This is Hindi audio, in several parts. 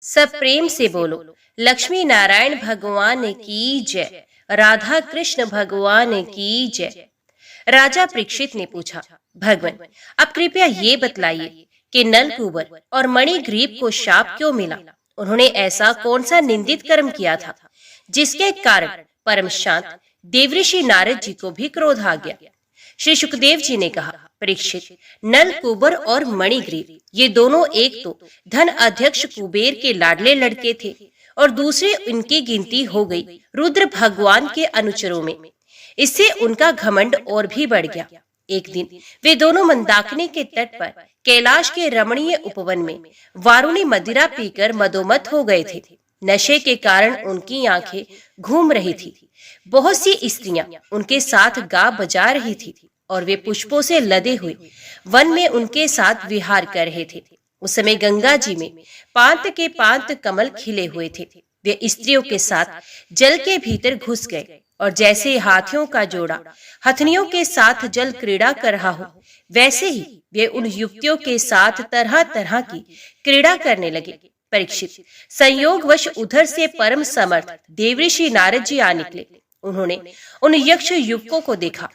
सब प्रेम से बोलो, लक्ष्मी नारायण भगवान की जय, राधा कृष्ण भगवान की जय। राजा परीक्षित ने पूछा, भगवान अब कृपया ये बतलाइए कि नलकूबर और मणिग्रीव को शाप क्यों मिला? उन्होंने ऐसा कौन सा निंदित कर्म किया था जिसके कारण परम शांत देवऋषि नारद जी को भी क्रोध आ गया? श्री सुखदेव जी ने कहा, परीक्षित, नल कुबर और मणिग्रीव ये दोनों एक तो धन अध्यक्ष कुबेर के लाडले लड़के थे और दूसरे इनकी गिनती हो गई रुद्र भगवान के अनुचरों में। इससे उनका घमंड और भी बढ़ गया। एक दिन वे दोनों मंदाकिनी के तट पर कैलाश के रमणीय उपवन में वारुणी मदिरा पीकर मदोमत हो गए थे। नशे के कारण उनकी आंखें घूम रही थी। बहुत सी स्त्रियां उनके साथ गा बजा रही थी और वे पुष्पों से लदे हुए वन में उनके साथ विहार कर रहे थे। उस समय गंगा जी में पांत के पांत कमल खिले हुए थे। वे स्त्रियों के साथ जल के भीतर घुस गए और जैसे हाथियों का जोड़ा हथनियों के साथ जल क्रीड़ा कर रहा हो, वैसे ही वे उन युवतियों के साथ तरह तरह की क्रीड़ा करने लगे। परीक्षित, संयोगवश उधर से परम समर्थ देवऋषि नारद जी आ निकले। उन्होंने उन यक्ष युवकों को देखा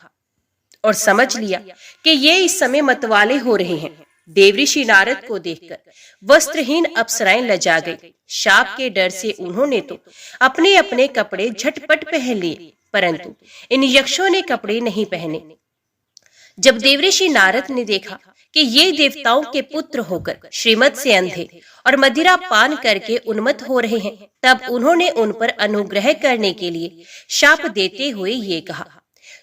और समझ लिया कि ये इस समय मतवाले हो रहे हैं। देवऋषि नारद को देखकर वस्त्रहीन अप्सराएं लजा गई। शाप के डर से उन्होंने तो अपने अपने कपड़े झटपट पहन लिए, परंतु इन यक्षों ने कपड़े नहीं पहने। जब देवऋषि नारद ने देखा कि ये देवताओं के पुत्र होकर श्रीमत से अंधे और मदिरा पान करके उन्मत्त हो रहे हैं, तब उन्होंने उन पर अनुग्रह करने के लिए शाप देते हुए ये कहा,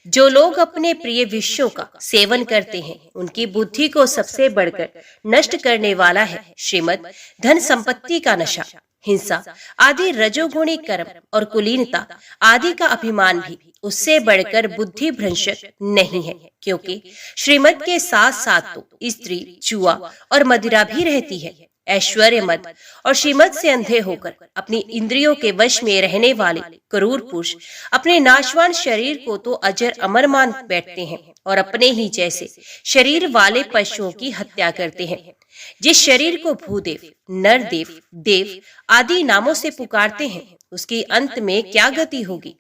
जो लोग अपने प्रिय विषयों का सेवन करते हैं उनकी बुद्धि को सबसे बढ़कर नष्ट करने वाला है श्रीमद धन संपत्ति का नशा, हिंसा आदि रजोगुणी कर्म और कुलीनता आदि का अभिमान भी उससे बढ़कर बुद्धि भ्रंशक नहीं है, क्योंकि श्रीमद के साथ साथ तो स्त्री, जुआ और मदिरा भी रहती है। ऐश्वर्य मद और श्रीमद से अंधे होकर अपनी इंद्रियों के वश में रहने वाले क्रूर पुरुष अपने नाशवान शरीर को तो अजर अमर मान बैठते हैं और अपने ही जैसे शरीर वाले पशुओं की हत्या करते हैं। जिस शरीर को भूदेव, नरदेव, देव आदि नामों से पुकारते हैं, उसकी अंत में क्या गति होगी?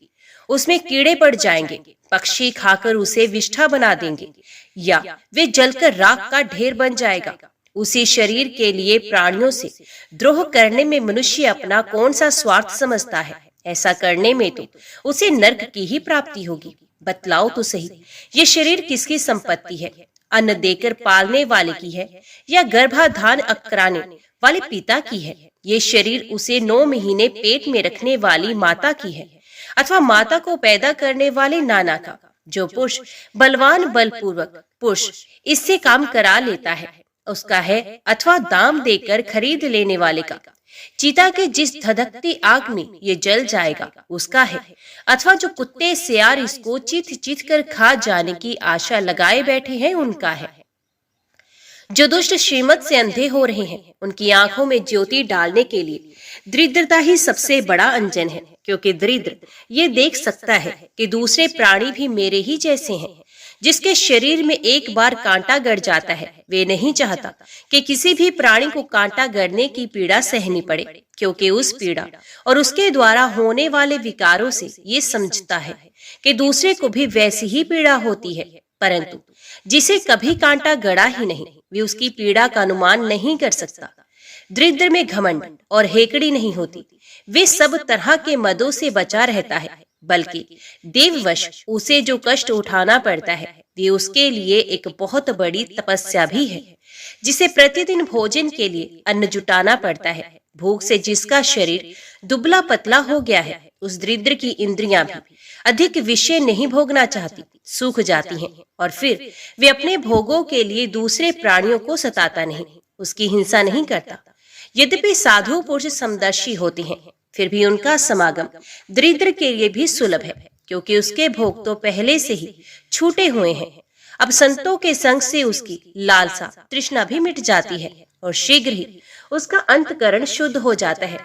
उसमें कीड़े पड़ जाएंगे, पक्षी खाकर उसे विष्ठा बना देंगे, या वे जलकर राख का ढेर बन जाएगा। उसी शरीर के लिए प्राणियों से द्रोह करने में मनुष्य अपना कौन सा स्वार्थ समझता है? ऐसा करने में तो उसे नरक की ही प्राप्ति होगी। बतलाओ तो सही, ये शरीर किसकी संपत्ति है? अन्न देकर पालने वाले की है या गर्भाधान अकराने वाले पिता की है? ये शरीर उसे 9 महीने पेट में रखने वाली माता की है अथवा माता को पैदा करने वाले नाना का? जो पुरुष बलवान बलपूर्वक पुरुष इससे काम करा लेता है उसका है, अथवा दाम देकर खरीद लेने वाले का? चीता के जिस धधकती आग में ये जल जाएगा उसका है, अथवा जो कुत्ते सियार इसको चित चित कर खा जाने की आशा लगाए बैठे हैं उनका है। जो दुष्ट श्रीमत से अंधे हो रहे हैं उनकी आंखों में ज्योति डालने के लिए दरिद्रता ही सबसे बड़ा अंजन है, क्योंकि दरिद्र ये देख सकता है कि दूसरे प्राणी भी मेरे ही जैसे हैं। जिसके शरीर में एक बार कांटा गड़ जाता है वे नहीं चाहता कि किसी भी प्राणी को कांटा गड़ने की पीड़ा सहनी पड़े, क्योंकि उस पीड़ा और उसके द्वारा होने वाले विकारों से ये समझता है कि दूसरे को भी वैसी ही पीड़ा होती है। परंतु जिसे कभी कांटा गड़ा ही नहीं, वे उसकी पीड़ा का अनुमान नहीं कर सकता। दरिद्र में घमंड और हेकड़ी नहीं होती, वे सब तरह के मदों से बचा रहता है, बल्कि देववश उसे जो कष्ट उठाना पड़ता है वे उसके लिए एक बहुत बड़ी तपस्या भी है, जिसे प्रतिदिन भोजन के लिए अन्न जुटाना पड़ता है। भूख से जिसका शरीर दुबला पतला हो गया है, उस दरिद्र की इंद्रियां भी अधिक विषय नहीं भोगना चाहती, सूख जाती हैं, और फिर वे अपने भोगों के लिए दूसरे प्राणियों को सताता नहीं, उसकी हिंसा नहीं करता। यद्यपि साधु पुरुष समदर्शी होते हैं, फिर भी उनका समागम दरिद्र के लिए भी सुलभ है, क्योंकि उसके भोग तो पहले से ही छूटे हुए हैं। अब संतों के संग से उसकी लालसा तृष्णा भी मिट जाती है और शीघ्र ही उसका अंतकरण शुद्ध हो जाता है।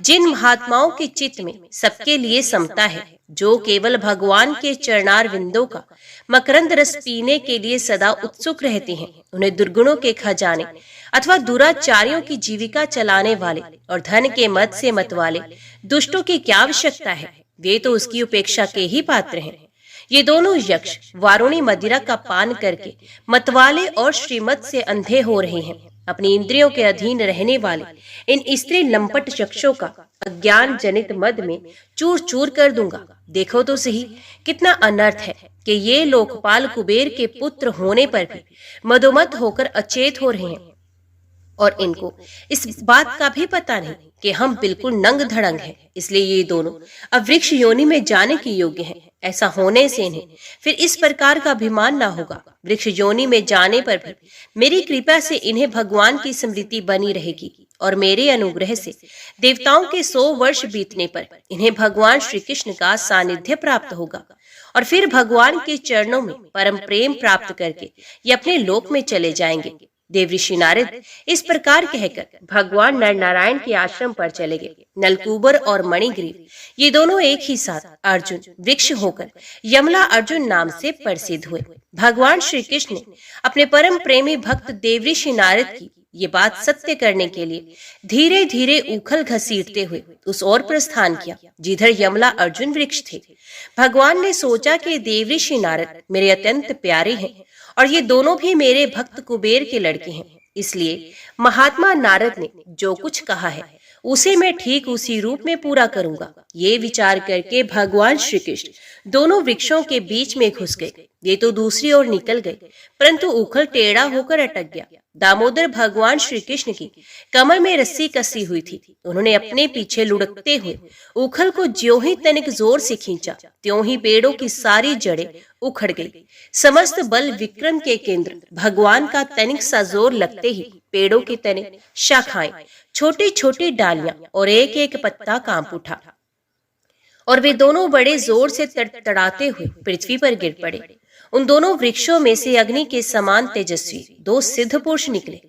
जिन महात्माओं के चित्त में सबके लिए समता है, जो केवल भगवान के चरणार विंदों का मकरंद रस पीने के लिए सदा उत्सुक रहते हैं, उन्हें दुर्गुणों के खजाने अथवा दुराचारियों की जीविका चलाने वाले और धन के मद से मतवाले दुष्टों की क्या आवश्यकता है। वे तो उसकी उपेक्षा के ही पात्र हैं। ये दोनों यक्ष वारुणी मदिरा का पान करके मतवाले और श्रीमत से अंधे हो रहे हैं। अपनी इंद्रियों के अधीन रहने वाले इन स्त्री लंपट यक्षों का अज्ञान जनित मद में चूर चूर कर दूंगा। देखो तो सही कितना अनर्थ है कि ये लोकपाल कुबेर के पुत्र होने पर भी मदोमत होकर अचेत हो रहे हैं, और इनको इस बात का भी पता नहीं कि हम बिल्कुल नंग धड़ंग हैं। इसलिए ये दोनों अब वृक्ष योनि में जाने के योग्य हैं। ऐसा होने से इन्हें फिर इस प्रकार का अभिमान ना होगा। वृक्ष योनि में जाने पर भी मेरी कृपा से इन्हें भगवान की स्मृति बनी रहेगी, और मेरे अनुग्रह से देवताओं के 100 वर्ष बीतने पर इन्हें भगवान श्री कृष्ण का सानिध्य प्राप्त होगा, और फिर भगवान के चरणों में परम प्रेम प्राप्त करके ये अपने लोक में चले जाएंगे। देवऋषि नारद इस प्रकार कहकर भगवान नर नारायण के आश्रम पर चले गए। नलकूबर और मणिग्रीव ये दोनों एक ही साथ अर्जुन वृक्ष होकर यमला अर्जुन नाम से प्रसिद्ध हुए। भगवान श्री कृष्ण ने अपने परम प्रेमी भक्त देवऋषि नारद की ये बात सत्य करने के लिए धीरे धीरे उखल घसीटते हुए उस ओर प्रस्थान किया जिधर यमला अर्जुन वृक्ष थे। भगवान ने सोचा कि देवऋषि नारद मेरे अत्यंत प्यारे हैं, और ये दोनों भी मेरे भक्त कुबेर के लड़के हैं। इसलिए महात्मा नारद ने जो कुछ कहा है उसे मैं ठीक उसी रूप में पूरा करूंगा। ये विचार करके भगवान श्री कृष्ण दोनों वृक्षों के बीच में घुस गए। ये तो दूसरी ओर निकल गए, परंतु उखल टेढ़ा होकर अटक गया। दामोदर भगवान श्री कृष्ण की कमर में रस्सी कसी हुई थी। उन्होंने अपने पीछे लुढ़कते हुए उखल को ज्यों ही तनिक जोर से खींचा, त्यों ही पेड़ों की सारी जड़ें उखड़ गई। समस्त बल विक्रम के केंद्र भगवान का तनिक सा जोर लगते ही पेड़ों के तने, शाखाएं, छोटी छोटी डालियां और एक एक पत्ता कांप उठा, और वे दोनों बड़े जोर से तड़तड़ाते हुए पृथ्वी पर गिर पड़े। उन दोनों वृक्षों में से अग्नि के समान तेजस्वी 2 सिद्ध पुरुष निकले।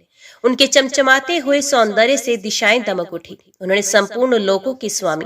उनके चमचमाते हुए सौंदर्य से दिशाएं दमक उठी। उन्होंने संपूर्ण लोकों के स्वामी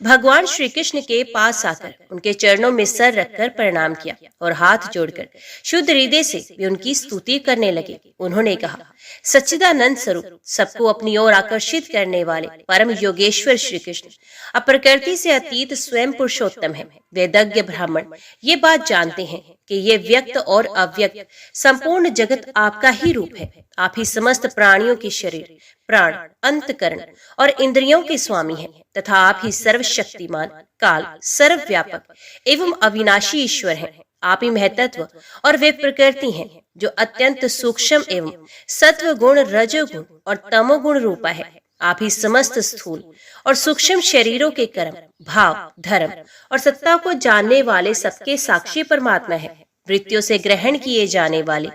भगवान श्री कृष्ण के पास आकर उनके चरणों में सर रखकर प्रणाम किया और हाथ जोड़कर शुद्ध हृदय से वे उनकी स्तुति करने लगे। उन्होंने कहा, सच्चिदानंद स्वरूप सबको अपनी ओर आकर्षित करने वाले परम योगेश्वर श्री कृष्ण अब प्रकृति से अतीत स्वयं पुरुषोत्तम है। वेदज्ञ ब्राह्मण ये बात जानते हैं कि ये व्यक्त और अव्यक्त संपूर्ण जगत आपका ही रूप है। आप ही समस्त प्राणियों के शरीर, प्राण, अंतकरण और इंद्रियों के स्वामी हैं, तथा आप ही सर्वशक्तिमान, काल, सर्वव्यापक एवं अविनाशी ईश्वर हैं। आप ही महतत्व और वे प्रकृति हैं जो अत्यंत सूक्ष्म एवं सत्व गुण, रजोगुण और तमोगुण रूपा है। आप ही समस्त स्थूल और सूक्ष्म शरीरों के कर्म, भाव, धर्म और सत्ता को जानने वाले सबके साक्षी परमात्मा है। वृत्तियों से ग्रहण किए जाने वाले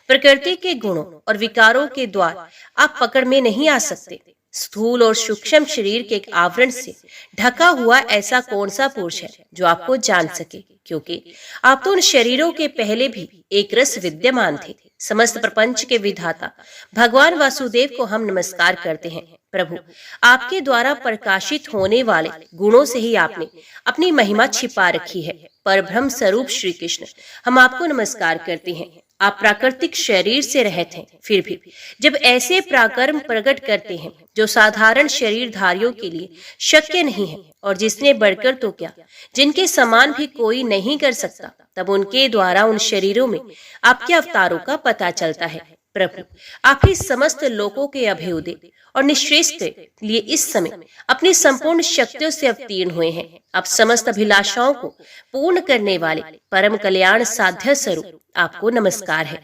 प्रकृति के गुणों और विकारों के द्वार आप पकड़ में नहीं आ सकते। स्थूल और सूक्ष्म शरीर के आवरण से ढका हुआ ऐसा कौन सा पुरुष है जो आपको जान सके, क्योंकि आप तो उन शरीरों के पहले भी एक रस विद्यमान थे। समस्त प्रपंच के विधाता भगवान वासुदेव को हम नमस्कार करते हैं। प्रभु, आपके द्वारा प्रकाशित होने वाले गुणों से ही आपने अपनी महिमा छिपा रखी है। परब्रह्म स्वरूप श्री कृष्ण, हम आपको नमस्कार करते हैं। आप प्राकृतिक शरीर से रहित हैं, फिर भी जब ऐसे पराक्रम प्रकट करते हैं जो साधारण शरीरधारियों के लिए शक्य नहीं है, और जिसने बढ़कर तो क्या जिनके समान भी कोई नहीं कर सकता, तब उनके द्वारा उन शरीरों में आपके अवतारों का पता चलता है। प्रभु, आप ही समस्त लोकों के अभ्युदय और निश्रेष्ठ के लिए इस समय अपनी संपूर्ण शक्तियों से अवतीर्ण हुए हैं। आप समस्त अभिलाषाओं को पूर्ण करने वाले परम कल्याण साध्य स्वरूप आपको नमस्कार है।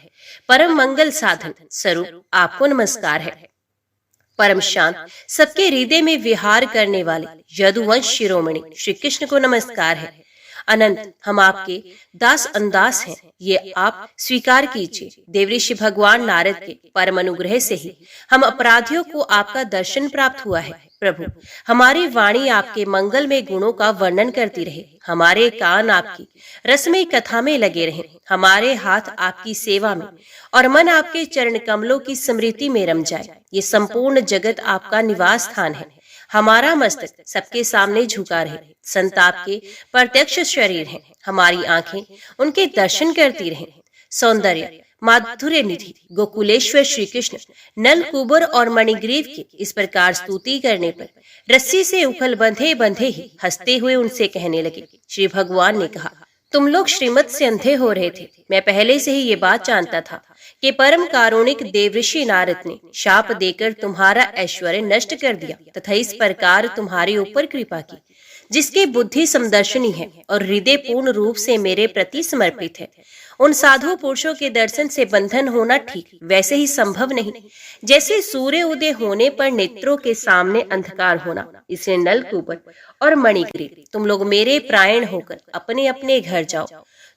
परम मंगल साधन स्वरूप आपको नमस्कार है। परम शांत सबके हृदय में विहार करने वाले यदुवंश शिरोमणि श्री कृष्ण को नमस्कार है। अनंत हम आपके दास अंदास हैं, ये आप स्वीकार कीजिए। देवऋषि भगवान नारद के परम अनुग्रह से ही हम अपराधियों को आपका दर्शन प्राप्त हुआ है। प्रभु, हमारी वाणी आपके मंगलमय गुणों का वर्णन करती रहे, हमारे कान आपकी रसमय कथा में लगे रहे, हमारे हाथ आपकी सेवा में और मन आपके चरण कमलों की स्मृति में रम जाए। ये संपूर्ण जगत आपका निवास स्थान है। हमारा मस्तक सबके सामने झुका रहे। संत आपके प्रत्यक्ष शरीर हैं, हमारी आंखें उनके दर्शन करती रहें। सौंदर्य, माधुर्य निधि गोकुलेश्वर श्री कृष्ण नलकूबर और मणिग्रीव की इस प्रकार स्तुति करने पर रस्सी से उखल बंधे बंधे ही हंसते हुए उनसे कहने लगे। श्री भगवान ने कहा, तुम लोग श्रीमत से अंधे हो रहे थे। मैं पहले से ही ये बात जानता था कि परम कारुणिक देवऋषि नारद ने शाप देकर तुम्हारा ऐश्वर्य नष्ट कर दिया तथा इस प्रकार तुम्हारे ऊपर कृपा की। जिसकी बुद्धि समदर्शनी है और हृदय पूर्ण रूप से मेरे प्रति समर्पित है, उन साधु पुरुषों के दर्शन से बंधन होना ठीक वैसे ही संभव नहीं जैसे सूर्य उदय होने पर नेत्रों के सामने अंधकार होना। इसलिए नलकूबर और मणिग्रीव, तुम लोग मेरे प्राण होकर अपने अपने घर जाओ।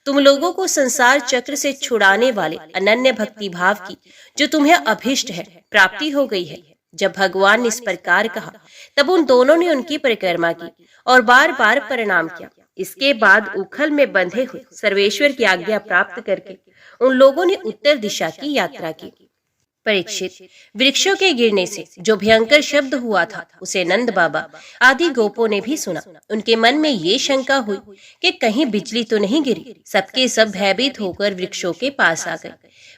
तुम लोगों को संसार चक्र से छुड़ाने वाले अनन्य भक्ति भाव की जो तुम्हें अभिष्ट है प्राप्ति हो गई है। जब भगवान ने इस प्रकार कहा तब उन दोनों ने उनकी परिक्रमा की और बार बार प्रणाम किया। इसके बाद उखल में बंधे हुए सर्वेश्वर की आज्ञा प्राप्त करके उन लोगों ने उत्तर दिशा की यात्रा की। परीक्षित, वृक्षों के गिरने से जो भयंकर शब्द हुआ था उसे नंद बाबा आदि गोपों ने भी सुना। उनके मन में ये शंका हुई कि कहीं बिजली तो नहीं गिरी। सबके सब भयभीत होकर वृक्षों के पास आ गए।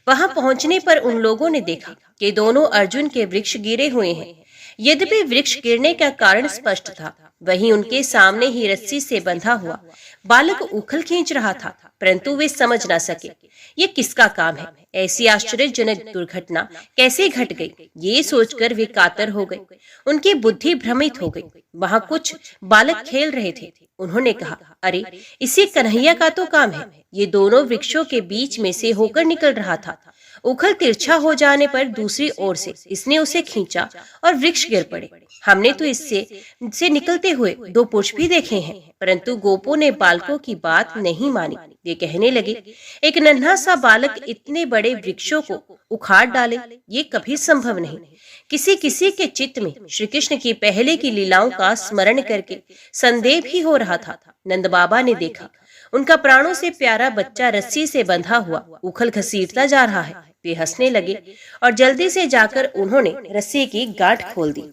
वहां पहुंचने पर उन लोगों ने देखा कि दोनों अर्जुन के वृक्ष गिरे हुए हैं। यद्यपि वृक्ष गिरने का कारण स्पष्ट था, वहीं उनके सामने ही रस्सी से बंधा हुआ बालक उखल खींच रहा था, परंतु वे समझ न सके ये किसका काम है। ऐसी आश्चर्यजनक दुर्घटना कैसे घट गई, ये सोचकर वे कातर हो गए। उनकी बुद्धि भ्रमित हो गई। वहां कुछ बालक खेल रहे थे। उन्होंने कहा, अरे इसी कन्हैया का तो काम है। ये दोनों वृक्षों के बीच में से होकर निकल रहा था। उखल तिरछा हो जाने पर दूसरी ओर से इसने उसे खींचा और वृक्ष गिर पड़े। हमने तो इससे निकलते हुए दो पुरुष भी देखे हैं, परंतु गोपों ने बालकों की बात नहीं मानी। वे कहने लगे, एक नन्हा सा बालक इतने बड़े वृक्षों को उखाड़ डाले, ये कभी संभव नहीं। किसी किसी के चित्त में श्री कृष्ण की पहले की लीलाओं का स्मरण करके संदेह भी हो रहा था। नंद बाबा ने देखा उनका प्राणों से प्यारा बच्चा रस्सी से बंधा हुआ उखल घसीटता जा रहा है। वे हंसने लगे और जल्दी से जाकर उन्होंने रस्सी की गांठ खोल दी।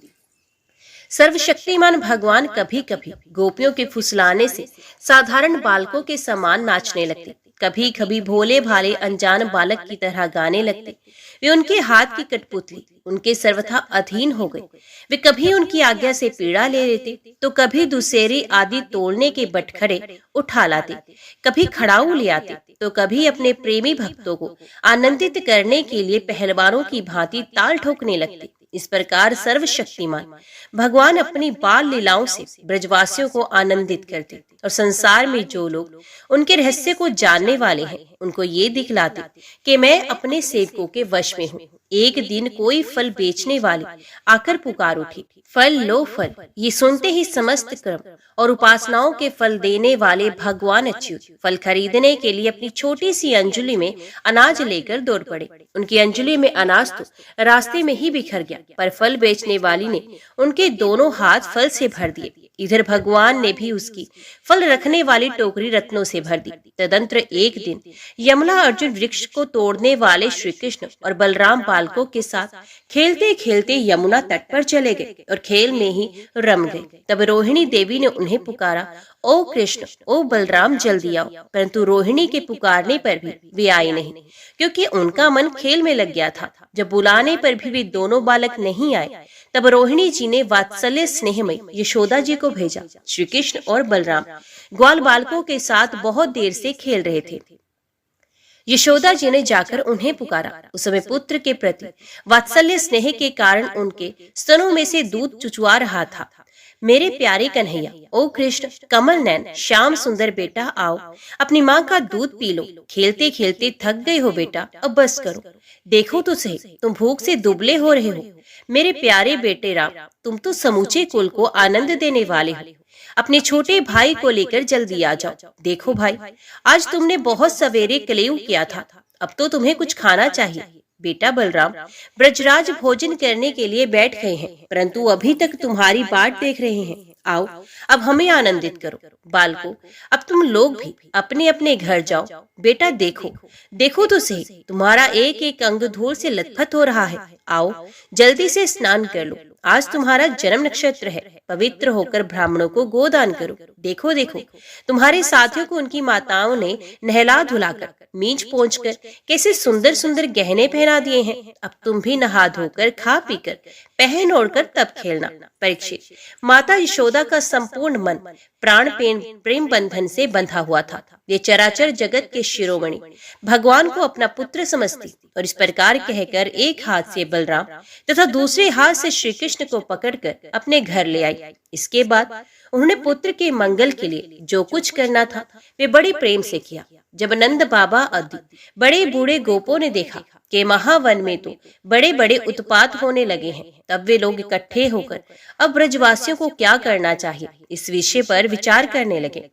सर्वशक्तिमान भगवान कभी कभी गोपियों के फुसलाने से साधारण बालकों के समान नाचने लगते, कभी कभी भोले भाले अनजान बालक की तरह गाने लगते। वे उनके हाथ की कठपुतली उनके सर्वथा अधीन हो गए। वे कभी उनकी आज्ञा से पीड़ा ले लेते तो कभी दुसेरी आदि तोड़ने के बटखरे उठा लाते, कभी खड़ाऊ ले आते तो कभी अपने प्रेमी भक्तों को आनंदित करने के लिए पहलवानों की भांति ताल ठोकने लगते। इस प्रकार सर्वशक्तिमान भगवान अपनी बाल लीलाओं से ब्रजवासियों को आनंदित करते और संसार में जो लोग उनके रहस्य को जानने वाले हैं उनको ये दिखलाते कि मैं अपने सेवकों के वश में हूँ। एक दिन कोई फल बेचने वाले आकर पुकार उठी, फल लो फल। ये सुनते ही समस्त क्रम और उपासनाओं के फल देने वाले भगवान अच्युत फल खरीदने के लिए अपनी छोटी सी अंजलि में अनाज लेकर दौड़ पड़े। उनकी अंजलि में अनाज तो रास्ते में ही बिखर गया, पर फल बेचने वाली ने उनके दोनों हाथ फल से भर दिए। इधर भगवान ने भी उसकी फल रखने वाली टोकरी रत्नों से भर दी। तदंतर एक दिन यमुना अर्जुन वृक्ष को तोड़ने वाले श्री कृष्ण और बलराम बालकों के साथ खेलते खेलते यमुना तट पर चले गए और खेल में ही रम गए। तब रोहिणी देवी ने उन्हें पुकारा, ओ कृष्ण, ओ बलराम, जल्दी आओ। परंतु रोहिणी के पुकारने पर भी वे आए नहीं, क्योंकि उनका मन खेल में लग गया था। जब बुलाने पर भी वे दोनों बालक नहीं आए, तब रोहिणी जी ने वात्सल्य स्नेहमय यशोदा जी को भेजा। श्री कृष्ण और बलराम ग्वाल बालकों के साथ बहुत देर से खेल रहे थे। यशोदा जी ने जाकर उन्हें पुकारा। उस समय पुत्र के प्रति वात्सल्य स्नेह के कारण उनके स्तनों में से दूध चुचुआ रहा था। मेरे प्यारे कन्हैया, ओ कृष्ण, कमल नैन, श्याम सुंदर बेटा, आओ अपनी माँ का दूध पी लो। खेलते खेलते थक गए हो बेटा, अब बस करो। देखो तो सही, तुम भूख से दुबले हो रहे हो। मेरे प्यारे बेटे राम, तुम तो समूचे कुल को आनंद देने वाले हो। अपने छोटे भाई को लेकर जल्दी आ जाओ। देखो भाई, आज तुमने बहुत सवेरे कलेऊ किया था, अब तो तुम्हें कुछ खाना चाहिए। बेटा बलराम, ब्रजराज भोजन करने के लिए बैठ गए हैं, परंतु अभी तक तुम्हारी बाट देख रहे हैं। आओ अब हमें आनंदित करो। बालकों, अब तुम लोग भी अपने अपने घर जाओ। बेटा देखो, देखो तो सही, तुम्हारा एक एक अंग धूल से लथपथ हो रहा है। आओ जल्दी से स्नान कर लो, आज तुम्हारा जन्म नक्षत्र है। पवित्र होकर ब्राह्मणों को गोदान करो। देखो देखो, तुम्हारे साथियों को उनकी माताओं ने नहला धुलाकर, मींच पोंछकर कैसे सुंदर सुंदर गहने पहना दिए हैं। अब तुम भी नहा धोकर, खा पीकर, पहन ओढ़कर तब खेलना। परीक्षित, माता यशोदा का संपूर्ण मन प्राण प्रेम बंधन से बंधा हुआ था। ये चराचर जगत के शिरोमणि भगवान को अपना पुत्र समझती और इस प्रकार कहकर एक हाथ से बलराम तथा दूसरे हाथ से श्री कृष्ण को पकड़कर अपने घर ले आई। इसके बाद उन्होंने पुत्र के मंगल के लिए जो कुछ करना था वे बड़े प्रेम से किया। जब नंद बाबा आदि बड़े बूढ़े गोपों ने देखा कि महावन में तो बड़े बड़े उत्पात होने लगे हैं, तब वे लोग इकट्ठे होकर अब ब्रजवासियों को क्या करना चाहिए इस विषय पर विचार करने लगे।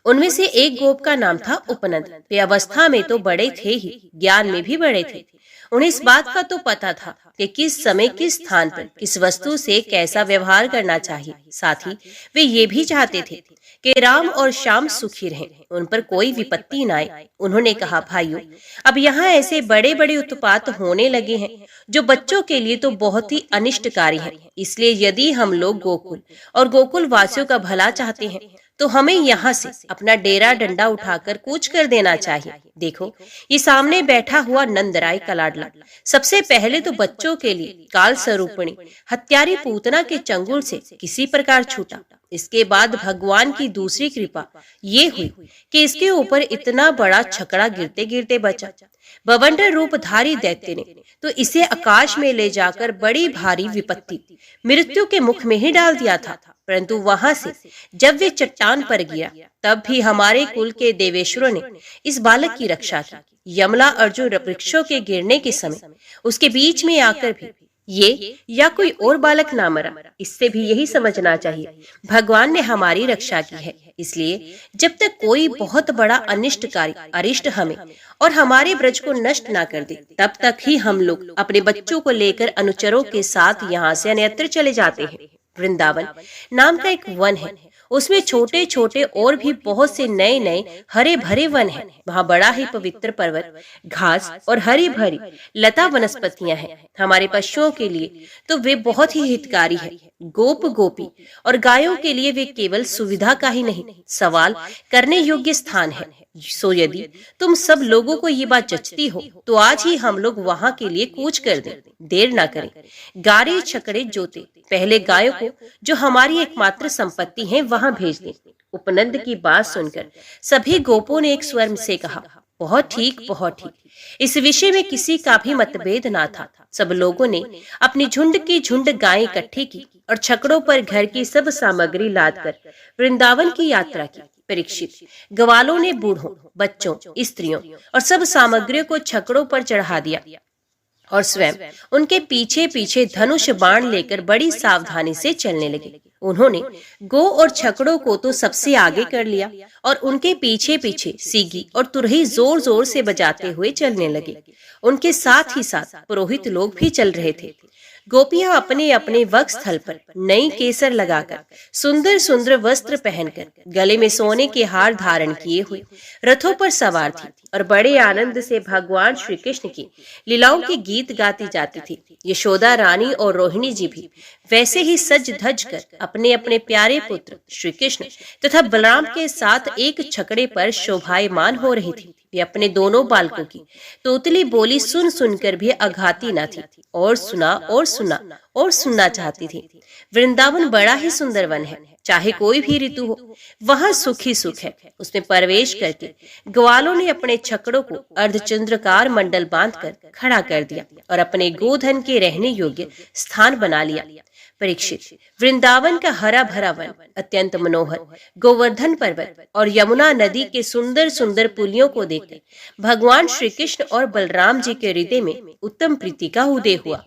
उनमें से एक गोप का नाम था उपनंद। वे अवस्था में तो बड़े थे ही, ज्ञान में भी बड़े थे। उन्हें इस बात का तो पता था कि किस समय किस स्थान पर किस वस्तु से कैसा व्यवहार करना चाहिए। साथ ही वे ये भी चाहते थे कि राम और श्याम सुखी रहें, उन पर कोई विपत्ति न आए। उन्होंने कहा, भाइयों, अब यहाँ ऐसे बड़े बड़े उत्पात होने लगे हैं जो बच्चों के लिए तो बहुत ही अनिष्टकारी है। इसलिए यदि हम लोग गोकुल और गोकुल वासियों का भला चाहते हैं तो हमें यहाँ से अपना डेरा डंडा उठाकर कूच कर देना चाहिए। देखो, ये सामने बैठा हुआ नंदराय का लाडला सबसे पहले तो बच्चों के लिए काल स्वरूपिणी हत्यारी पूतना के चंगुल से किसी प्रकार छूटा। इसके बाद भगवान की दूसरी कृपा ये हुई कि इसके ऊपर इतना बड़ा छकड़ा गिरते गिरते बचा। बवंडर रूपधारी दैत्य ने तो इसे आकाश में ले जाकर बड़ी भारी विपत्ति मृत्यु के मुख में ही डाल दिया था। परंतु वहां से जब वे चट्टान पर गिरा तब भी हमारे कुल के देवेश्वरों ने इस बालक की रक्षा की। यमला अर्जुन वृक्षों के गिरने के समय उसके बीच में आकर भी ये या कोई और बालक ना मरा। इससे भी यही समझना चाहिए भगवान ने हमारी रक्षा की है। इसलिए जब तक कोई बहुत बड़ा अनिष्टकारी अरिष्ट हमें और हमारे ब्रज को नष्ट ना कर दे, तब तक ही हम लोग अपने बच्चों को लेकर अनुचरों के साथ यहाँ से अन्यत्र चले जाते हैं। वृंदावन नाम का एक वन है, उसमें छोटे छोटे और भी बहुत से नए नए हरे भरे वन हैं। वहाँ बड़ा ही पवित्र पर्वत, घास और हरी भरी लता वनस्पतियां हैं। हमारे पशुओं के लिए तो वे बहुत ही हितकारी है। गोप गोपी और गायों के लिए वे केवल सुविधा का ही नहीं, सवाल करने योग्य स्थान है। सो यदि तुम सब लोगों को ये बात जचती हो तो आज ही हम लोग वहाँ के लिए कूच कर दें, देर ना करें। गारे छकड़े जोते पहले गायों को जो हमारी एकमात्र संपत्ति है वहां भेज दें। उपनंद की बात सुनकर सभी गोपों ने एक स्वर से कहा, बहुत ठीक, बहुत ठीक। इस विषय में किसी का भी मतभेद ना था। सब लोगों ने अपनी झुंड की झुंड गायें इकट्ठी की और छकड़ों पर घर की सब सामग्री लादकर वृंदावन की यात्रा की। परीक्षित, ग्वालों ने बूढ़ों, बच्चों, स्त्रियों और सब सामग्रियों को छकड़ों पर चढ़ा दिया और स्वयं उनके पीछे पीछे धनुष बाण लेकर बड़ी सावधानी से चलने लगे। उन्होंने गो और छकड़ों को तो सबसे आगे कर लिया और उनके पीछे पीछे सीगी और तुरही जोर जोर से बजाते हुए चलने लगे। उनके साथ ही साथ पुरोहित लोग भी चल रहे थे। गोपियां अपने अपने वक्ष स्थल पर नई केसर लगाकर, सुंदर सुंदर वस्त्र पहनकर, गले में सोने के हार धारण किए हुए रथों पर सवार थी और बड़े आनंद से भगवान श्री कृष्ण की लीलाओं के गीत गाती जाती थी। यशोदा रानी और रोहिणी जी भी वैसे ही सज धज कर अपने अपने प्यारे पुत्र श्री कृष्ण तथा बलराम के साथ एक छकड़े पर शोभायमान हो रही थी। वे अपने दोनों बालकों की तोतली बोली सुन सुनकर भी अघाती न थी और सुना और सुना और सुनना चाहती थी। वृंदावन बड़ा ही सुंदर वन है, चाहे कोई भी ऋतु हो वहाँ सुख ही सुख है। उसमें प्रवेश करके ग्वालों ने अपने छकड़ों को अर्धचंद्रकार मंडल बांधकर खड़ा कर दिया और अपने गोधन के रहने योग्य स्थान बना लिया। परीक्षित, वृंदावन का हरा भरा वन, अत्यंत मनोहर गोवर्धन पर्वत और यमुना नदी के सुंदर सुंदर पुलियों को देखकर भगवान श्री कृष्ण और बलराम जी के हृदय में उत्तम प्रीति का उदय हुआ।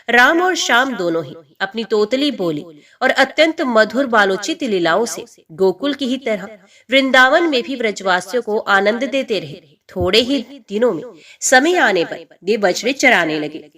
राम और श्याम दोनों ही अपनी तोतली बोली और अत्यंत मधुर बालोचित लीलाओं से गोकुल की ही तरह वृंदावन में भी ब्रजवासियों को आनंद देते रहे। थोड़े ही दिनों में समय आने पर वे बछड़े चराने लगे।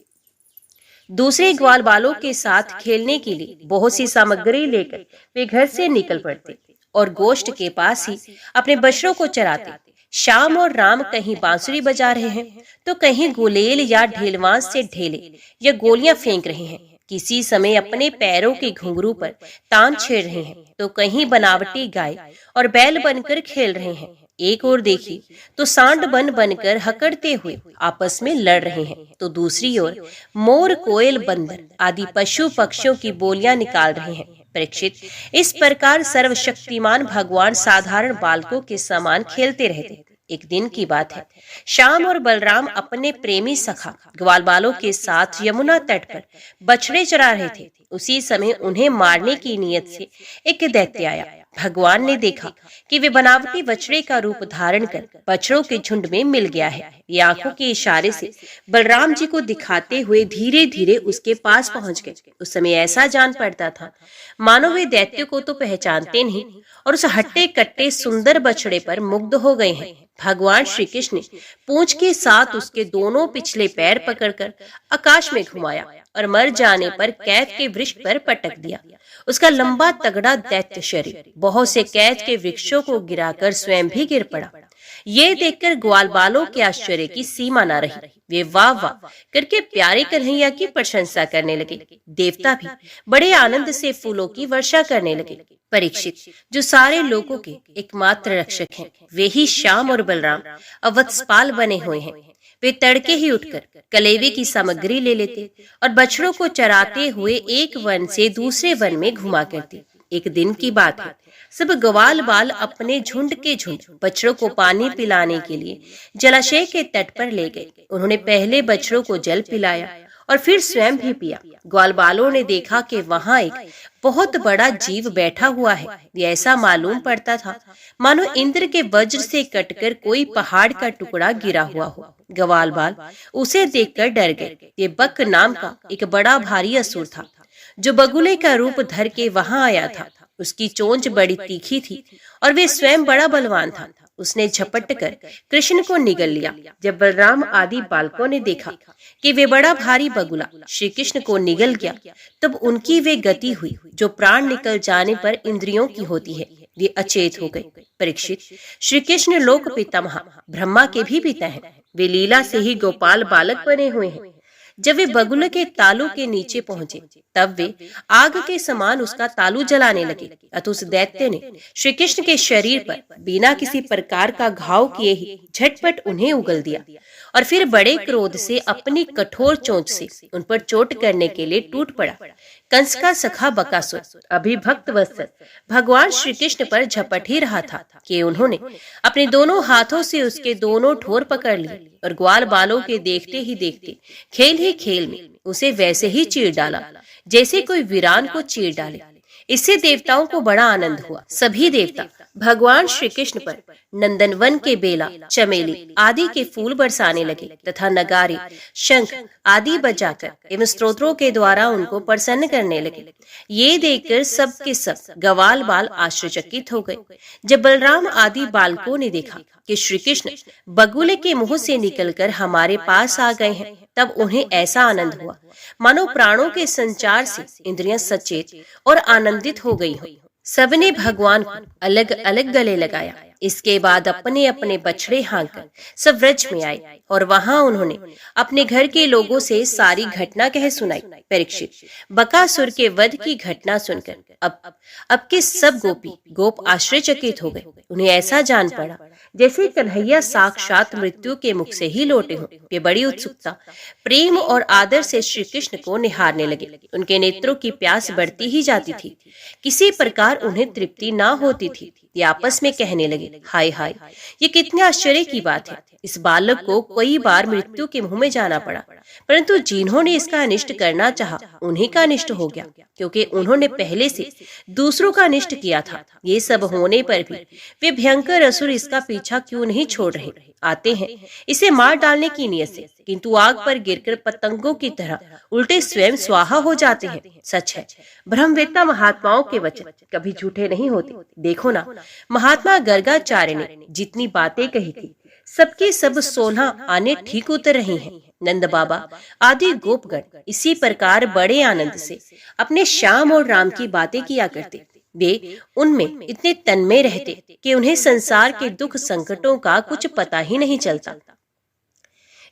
दूसरे ग्वाल बालों के साथ खेलने के लिए बहुत सी सामग्री लेकर वे घर से निकल पड़ते और गोष्ठ के पास ही अपने बछड़ों को चराते। श्याम और राम कहीं बांसुरी बजा रहे हैं तो कहीं गुलेल या ढेलवांस से ढेले या गोलियां फेंक रहे हैं। किसी समय अपने पैरों के घुंघरू पर तान छेड़ रहे हैं तो कहीं बनावटी गाय और बैल बनकर खेल रहे हैं। एक ओर देखी तो सांड बनकर हकड़ते हुए आपस में लड़ रहे हैं तो दूसरी ओर मोर, कोयल, बंदर आदि पशु पक्षियों की बोलियां निकाल रहे हैं। परीक्षित, इस प्रकार सर्वशक्तिमान भगवान साधारण बालकों के समान खेलते रहते। एक दिन की बात है, श्याम और बलराम अपने प्रेमी सखा ग्वाल बालों के साथ यमुना तट पर बछड़े चरा रहे थे। उसी समय उन्हें मारने की नियत से एक दैत्य आया। भगवान ने देखा कि वे बनावटी बछड़े का रूप धारण कर बछड़ों के झुंड में मिल गया है। ये आंखों के इशारे से बलराम जी को दिखाते हुए धीरे धीरे उसके पास पहुंच गए। उस समय ऐसा जान पड़ता था मानो वे दैत्य को तो पहचानते नहीं और उस हट्टे कट्टे सुंदर बछड़े पर मुग्ध हो गए हैं। भगवान श्री कृष्ण ने पूंछ के साथ उसके दोनों पिछले पैर पकड़कर आकाश में घुमाया और मर जाने पर कैद के वृक्ष पर पटक दिया। उसका लंबा तगड़ा दैत्य शरीर बहुत से कैद के वृक्षों को गिराकर स्वयं भी गिर पड़ा। ये देखकर ग्वाल बालों के आश्चर्य की सीमा न रही। वे वाह वाह करके प्यारे कन्हैया की प्रशंसा करने लगे। देवता भी बड़े आनंद से फूलों की वर्षा करने लगे। परीक्षित, जो सारे लोगों के एकमात्र रक्षक हैं, वे ही श्याम और बलराम अवत्सपाल बने हुए हैं। वे तड़के ही उठकर कलेवे की सामग्री ले लेते और बछड़ों को चराते हुए एक वन से दूसरे वन में घुमा करते। एक दिन की बात है, सब ग्वाल बाल अपने झुंड के झुंड बछड़ों को पानी पिलाने के लिए जलाशय के तट पर ले गए। उन्होंने पहले बछड़ों को जल पिलाया और फिर स्वयं भी पिया। ग्वाल बालों ने देखा कि वहां एक बहुत बड़ा जीव बैठा हुआ है। ये ऐसा मालूम पड़ता था मानो इंद्र के वज्र से कटकर कोई पहाड़ का टुकड़ा गिरा हुआ हो। ग्वाल बाल उसे देखकर डर गए। ये बक नाम का एक बड़ा भारी असुर था जो बगुले का रूप धर के वहां आया था। उसकी चोंच बड़ी तीखी थी और वे स्वयं बड़ा बलवान था। उसने झपट कर कृष्ण को निगल लिया। जब बलराम आदि बालकों ने देखा कि वे बड़ा भारी बगुला श्री कृष्ण को निगल गया, तब उनकी वे गति हुई जो प्राण निकल जाने पर इंद्रियों की होती है। वे अचेत हो गए। परीक्षित, श्री कृष्ण लोक पितामह ब्रह्मा के भी पिता हैं। वे लीला से ही गोपाल बालक बने हुए हैं। जब वे बगुल के तालू के नीचे पहुंचे तब वे आग के समान उसका तालू जलाने लगे। अतः उस दैत्य ने श्री कृष्ण के शरीर पर बिना किसी प्रकार का घाव किए ही झटपट उन्हें उगल दिया और फिर बड़े क्रोध से अपनी कठोर चोंच से उन पर चोट करने के लिए टूट पड़ा। कंस का सखा बकासुर अभिभक्त वत्सल भगवान श्री कृष्ण पर झपट ही रहा था कि उन्होंने अपने दोनों हाथों से उसके दोनों ठोर पकड़ लिए और ग्वाल बालों के देखते ही देखते खेल ही खेल में उसे वैसे ही चीर डाला जैसे कोई वीरान को चीर डाले। इससे देवताओं को बड़ा आनंद हुआ। सभी देवता भगवान श्री कृष्ण पर नंदनवन के बेला, चमेली आदि के फूल बरसाने लगे तथा नगारे, शंख आदि बजाकर एवं स्तोत्रों के द्वारा उनको प्रसन्न करने लगे। ये देखकर सब के सब ग्वाल बाल आश्चर्यचकित हो गए। जब बलराम आदि बालकों ने देखा कि श्री कृष्ण बगुले के मुंह से निकलकर हमारे पास आ गए हैं, तब उन्हें ऐसा आनंद हुआ मानो प्राणों के संचार से इंद्रियां सचेत और आनंदित हो गई हो। सबने भगवान को अलग अलग गले लगाया। इसके बाद अपने अपने बछड़े हाँककर सब व्रज में आए और वहां उन्होंने अपने घर के लोगों से सारी घटना कह सुनाई। परीक्षित, बकासुर के वध की घटना सुनकर अब के सब गोप आश्चर्यचकित हो गए। उन्हें ऐसा जान पड़ा जैसे कन्हैया साक्षात मृत्यु के मुख से ही लौटे हों। वे बड़ी उत्सुकता, प्रेम और आदर से श्री कृष्ण को निहारने लगे। उनके नेत्रों की प्यास बढ़ती ही जाती थी। किसी प्रकार उन्हें तृप्ति ना होती थी। ये आपस में कहने लगे, हाय हाय, ये कितने आश्चर्य की बात है। इस बालक को कई बार मृत्यु के मुंह में जाना पड़ा, परंतु जिन्होंने इसका अनिष्ट करना चाहा उन्हीं का अनिष्ट हो गया, क्योंकि उन्होंने पहले से दूसरों का अनिष्ट किया था। ये सब होने पर भी वे भयंकर असुर इसका पीछा क्यों नहीं छोड़ रहे। आते हैं इसे मार डालने की नियत से, किंतु आग पर गिरकर पतंगों की तरह उल्टे स्वयं स्वाहा हो जाते हैं। सच है, ब्रह्मवेत्ता महात्माओं के वचन कभी झूठे नहीं होते। देखो ना, महात्मा गर्गाचार्य ने जितनी बातें कही थी सबके सब 16 आने ठीक उतर रहे हैं। नंद बाबा आदि गोपगण इसी प्रकार बड़े आनंद से अपने श्याम और राम की बातें किया करते। वे उनमें इतने तन्मय रहते कि उन्हें संसार के दुख संकटों का कुछ पता ही नहीं चलता।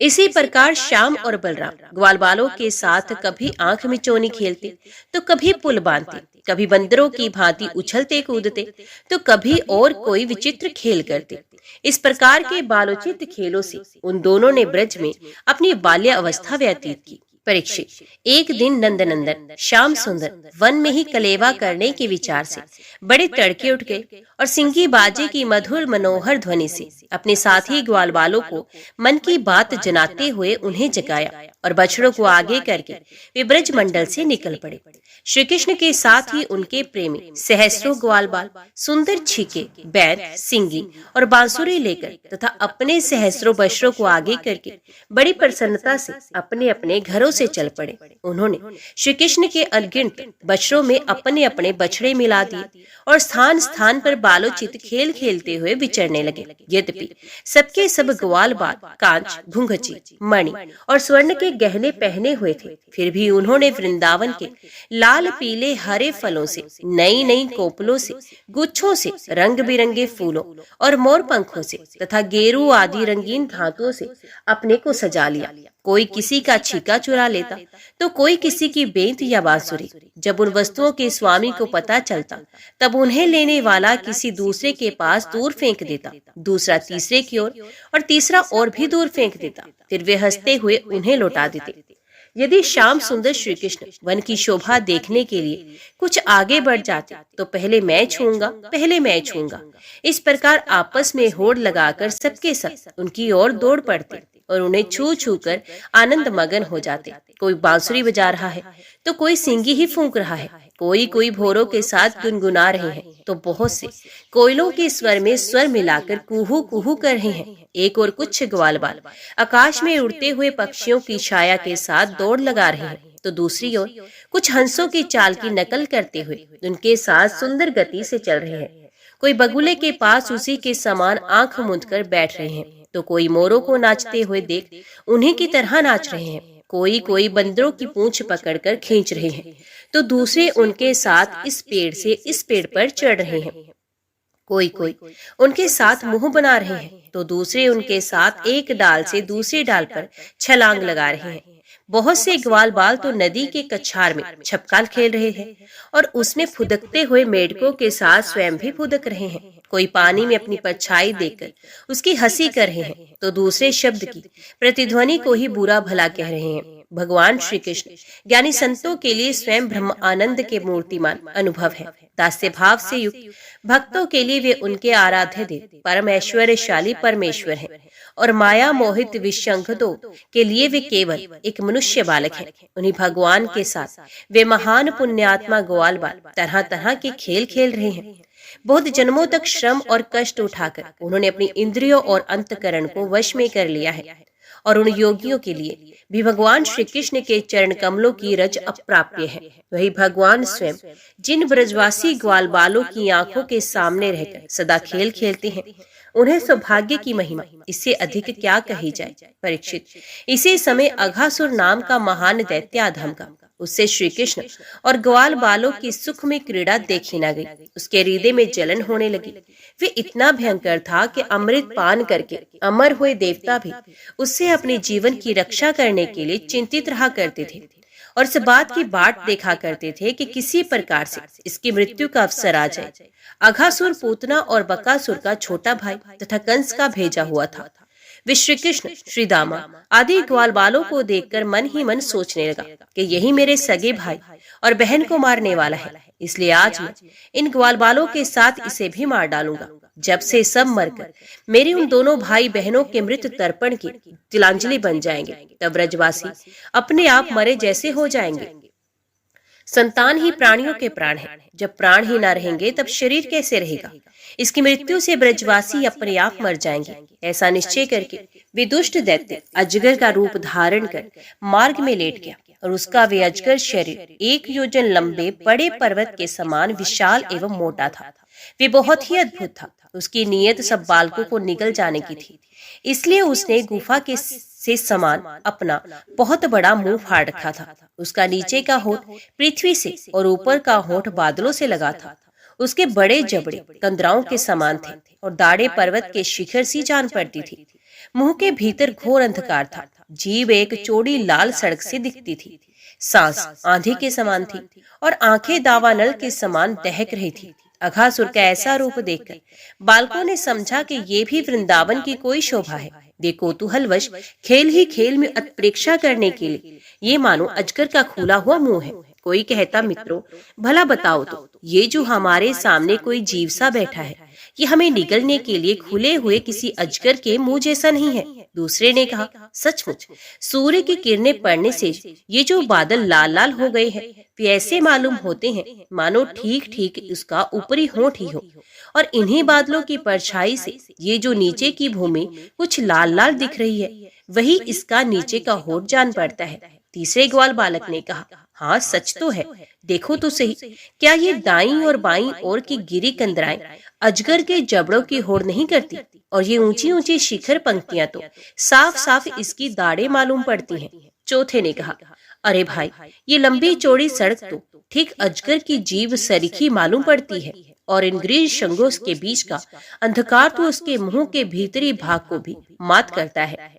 इसी प्रकार श्याम और बलराम ग्वाल बालों के साथ कभी आंख मिचौनी खेलते, तो कभी पुल बांधते, कभी बंदरों की भांति उछलते कूदते, तो कभी और कोई विचित्र खेल करते। इस प्रकार के बालोचित खेलों से उन दोनों ने ब्रज में अपनी बाल्य अवस्था व्यतीत की। परीक्षित, एक दिन नंदनंदन श्याम सुंदर वन में ही कलेवा करने के विचार से बड़े तड़के उठ गए और सिंगी बाजे की मधुर मनोहर ध्वनि से अपने साथी ग्वाल बालों को मन की बात जनाते हुए उन्हें जगाया और बछड़ों को आगे करके वे ब्रज मंडल से निकल पड़े। श्री कृष्ण के साथ ही उनके प्रेमी सहस्रों ग्वाल बाल सुंदर छीके, बैर, सिंगी और बांसुरी लेकर तथा अपने सहस्रों बछड़ों को आगे करके बड़ी प्रसन्नता से अपने अपने घरों से चल पड़े। उन्होंने श्री कृष्ण के अनगिनत बछड़ों में अपने अपने बछड़े मिला दिए और स्थान स्थान पर बालोचित खेल खेलते हुए विचरने लगे। यद्यपि सबके सब ग्वाल बाल कांच, घुंघची, मणि और स्वर्ण के गहने पहने हुए थे, फिर भी उन्होंने वृंदावन के लाल पीले हरे फलों से, नई नई कोपलों से, गुच्छों से, रंग बिरंगे फूलों और मोर पंखों से तथा गेरू आदि रंगीन धातुओं से अपने को सजा लिया। कोई किसी का छीका चुरा लेता, तो कोई किसी की बेंत या बांसुरी। जब उन वस्तुओं के स्वामी को पता चलता, तब उन्हें लेने वाला किसी दूसरे के पास दूर फेंक देता, दूसरा तीसरे की ओर और तीसरा और भी दूर फेंक देता। फिर वे हंसते हुए उन्हें लौटा देते। यदि श्याम सुंदर श्री कृष्ण वन की शोभा देखने के लिए कुछ आगे बढ़ जाते, तो पहले मैं छूंगा, पहले मैं छूंगा। इस प्रकार आपस में होड़ लगाकर सबके सब उनकी ओर दौड़ पड़ते और उन्हें छू छू कर आनंद मगन हो जाते। कोई बांसुरी बजा रहा है, तो कोई सिंगी ही फूंक रहा है, कोई कोई भोरों के साथ गुनगुना रहे हैं, तो बहुत से कोयलों के स्वर में स्वर मिलाकर कुहू कुहू कर रहे हैं। एक और कुछ ग्वाल बाल आकाश में उड़ते हुए पक्षियों की छाया के साथ दौड़ लगा रहे हैं, तो दूसरी ओर कुछ हंसों की चाल की नकल करते हुए उनके साथ सुंदर गति से चल रहे हैं। कोई बगुले के पास उसी के समान आंख मूंद कर बैठ रहे हैं, तो कोई मोरों को नाचते हुए देख उन्हीं की तरह नाच रहे हैं। कोई कोई बंदरों की पूंछ पकड़कर खींच रहे हैं, तो दूसरे उनके साथ इस पेड़ से इस पेड़ पर चढ़ रहे हैं। कोई कोई उनके साथ मुंह बना रहे हैं, तो दूसरे उनके साथ एक डाल से दूसरी डाल पर छलांग लगा रहे हैं। बहुत से ग्वाल बाल तो नदी के कछार में छपकाल खेल रहे हैं और उसमें फुदकते हुए मेढकों के साथ स्वयं भी फुदक रहे हैं। कोई पानी में अपनी परछाई देकर उसकी हंसी कर रहे हैं, तो दूसरे शब्द की प्रतिध्वनि को ही बुरा भला कह रहे हैं। भगवान श्री कृष्ण ज्ञानी संतों के लिए स्वयं ब्रह्म आनंद के मूर्तिमान अनुभव है। दास्य भाव से युक्त भक्तों के लिए वे उनके आराध्य देव परम ऐश्वर्यशाली परमेश्वर हैं और माया मोहित विशंखदों के लिए वे केवल एक मनुष्य बालक हैं। उन्हीं भगवान के साथ वे महान पुण्यात्मा ग्वाल बाल तरह तरह के खेल खेल रहे हैं। बहुत जन्मों तक श्रम और कष्ट उठाकर उन्होंने अपनी इंद्रियों और अंतकरण को वश में कर लिया है और उन योगियों के लिए भी भगवान श्री कृष्ण के चरण कमलों की रज अप्राप्य है। वही भगवान स्वयं जिन ब्रजवासी ग्वाल बालों की आंखों के सामने रहकर सदा खेल खेलते हैं, उन्हें सौभाग्य की महिमा इससे अधिक क्या कही जाए। परीक्षित, इसी समय अघासुर नाम का महान दैत्य अधम का उससे श्री कृष्ण और ग्वाल बालों की सुख में क्रीड़ा देखी न गई। उसके हृदय में जलन होने लगी। वे इतना भयंकर था कि अमृत पान करके अमर हुए देवता भी उससे अपने जीवन की रक्षा करने के लिए चिंतित रहा करते थे और इस बात की बाट देखा करते थे कि किसी प्रकार से इसकी मृत्यु का अवसर आ जाए। अघासुर पूतना और बकासुर का छोटा भाई तथा कंस का भेजा हुआ था। वे श्री कृष्ण, श्री दामा आदि ग्वाल बालों को देखकर मन ही मन सोचने लगा कि यही मेरे सगे भाई और बहन को मारने वाला है, इसलिए आज मैं इन ग्वाल बालों के साथ इसे भी मार डालूंगा। जब से सब मरकर मेरे उन दोनों भाई बहनों के मृत तर्पण की तिलांजलि बन जाएंगे, तब ब्रजवासी अपने आप मरे जैसे हो जाएंगे। संतान ही प्राणियों के प्राण है, जब प्राण ही ना रहेंगे तब शरीर कैसे रहेगा। इसकी मृत्यु से ब्रजवासी अपने आप मर जाएंगे। ऐसा निश्चय करके वे दुष्ट दैत्य अजगर का रूप धारण कर मार्ग में लेट गया और उसका वे अजगर शरीर 1 योजन लंबे बड़े पर्वत के समान विशाल एवं मोटा था। वे बहुत ही अद्भुत था। उसकी नीयत सब बालकों को निगल जाने की थी, इसलिए उसने गुफा के से समान अपना बहुत बड़ा मुंह फाड़ रखा था। उसका नीचे का होंठ पृथ्वी से और ऊपर का होंठ बादलों से लगा था। उसके बड़े जबड़े कंदराओं के समान थे और दाढ़ें पर्वत के शिखर सी जान पड़ती थी। मुंह के भीतर घोर अंधकार था। जीभ एक चौड़ी लाल सड़क से दिखती थी। सांस आंधी के समान थी और आंखें दावानल के समान दहक रही थी। अघासुर का ऐसा रूप देखकर बालकों ने समझा कि ये भी वृंदावन की कोई शोभा है। वे कौतूहलवश खेल ही खेल में उत्प्रेक्षा करने के लिए ये मानो अजगर का खुला हुआ मुंह है। कोई कहता, मित्रों भला बताओ तो, ये जो हमारे सामने कोई जीव सा बैठा है, ये हमें निगलने के लिए खुले हुए किसी अजगर के मुंह जैसा नहीं है। दूसरे ने कहा, सचमुच सूर्य की किरणें पड़ने से ये जो बादल लाल लाल हो गए हैं, वे ऐसे मालूम होते हैं मानो ठीक ठीक उसका ऊपरी होंठ ही हो, और इन्हीं बादलों की परछाई से ये जो नीचे की भूमि कुछ लाल लाल दिख रही है, वही इसका नीचे का होंठ जान पड़ता है। तीसरे ग्वाल बालक ने कहा, हाँ सच तो है, देखो तो सही, क्या ये दाईं और बाईं ओर की गिरी कंदराएं अजगर के जबड़ों की होड़ नहीं करती? और ये ऊंची ऊंची शिखर पंक्तियां तो साफ साफ इसकी दाढ़ें मालूम पड़ती हैं। चौथे ने कहा, अरे भाई, ये लंबी चौड़ी सड़क तो ठीक अजगर की जीभ सरीखी मालूम पड़ती है, और इन ग्रीन शंगों के बीच का अंधकार तो उसके मुंह के भीतरी भाग को भी मात करता है।